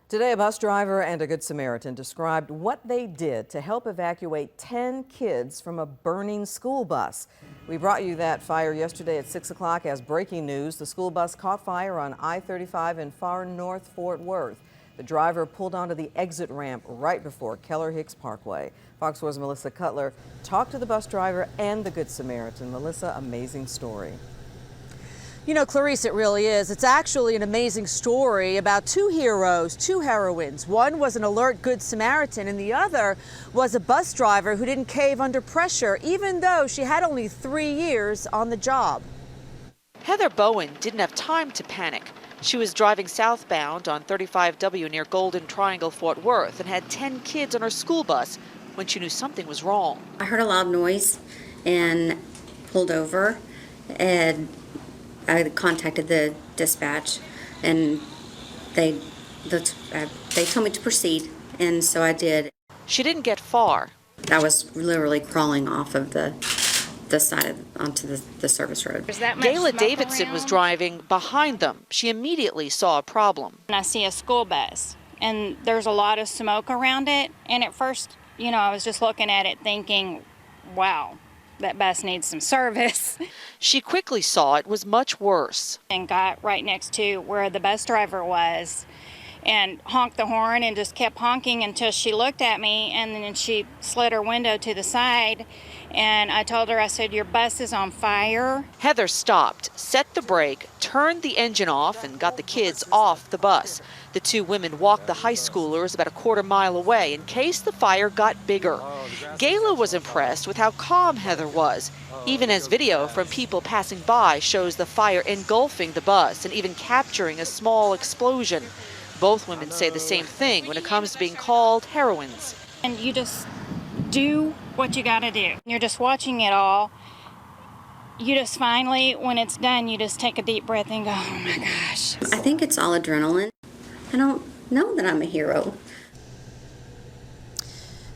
Today, a bus driver and a Good Samaritan described what they did to help evacuate 10 kids from a burning school bus. We brought you that fire yesterday at 6 o'clock as breaking news. The school bus caught fire on I-35 in far north Fort Worth. The driver pulled onto the exit ramp right before Keller Hicks Parkway. Fox 4's Melissa Cutler talked to the bus driver and the Good Samaritan. Melissa, amazing story. You know, Clarice, it really is. It's actually an amazing story about two heroes, two heroines. One was an alert Good Samaritan and the other was a bus driver who didn't cave under pressure, even though she had only 3 years on the job. Heather Bowen didn't have time to panic. She was driving southbound on 35W near Golden Triangle, Fort Worth, and had 10 kids on her school bus when she knew something was wrong. I heard a loud noise and pulled over, and I contacted the dispatch, and they told me to proceed, and so I did. She didn't get far. I was literally crawling off of the side onto the service road. Gayla Davidson was driving behind them. She immediately saw a problem. And I see a school bus, and there's a lot of smoke around it, and at first, you know, I was just looking at it thinking, wow, that bus needs some service. She quickly saw it was much worse. And got right next to where the bus driver was and honked the horn and just kept honking until she looked at me, and then she slid her window to the side, and I told her, I said, your bus is on fire. Heather stopped, set the brake, turned the engine off, and got the kids off the bus. The two women walked the high schoolers about a quarter mile away in case the fire got bigger. Gayla was impressed with how calm Heather was, even as video from people passing by shows the fire engulfing the bus and even capturing a small explosion. Both women say the same thing when it comes to being called heroines. And you just do what you gotta do. You're just watching it all. You just finally, when it's done, you just take a deep breath and go, oh my gosh. I think it's all adrenaline. I don't know that I'm a hero.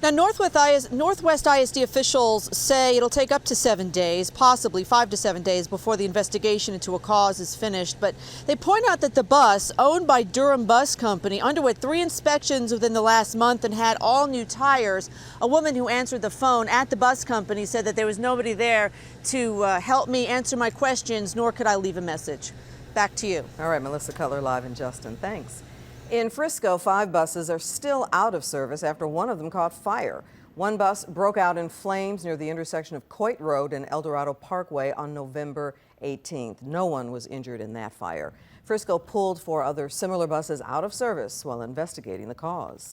Now, Northwest ISD officials say it'll take up to 7 days, possibly 5 to 7 days, before the investigation into a cause is finished. But they point out that the bus, owned by Durham Bus Company, underwent 3 inspections within the last month and had all new tires. A woman who answered the phone at the bus company said that there was nobody there to help me answer my questions, nor could I leave a message. Back to you. All right, Melissa Cutler live in Justin. Thanks. In Frisco, 5 buses are still out of service after one of them caught fire. One bus broke out in flames near the intersection of Coit Road and El Dorado Parkway on November 18th. No one was injured in that fire. Frisco pulled 4 other similar buses out of service while investigating the cause.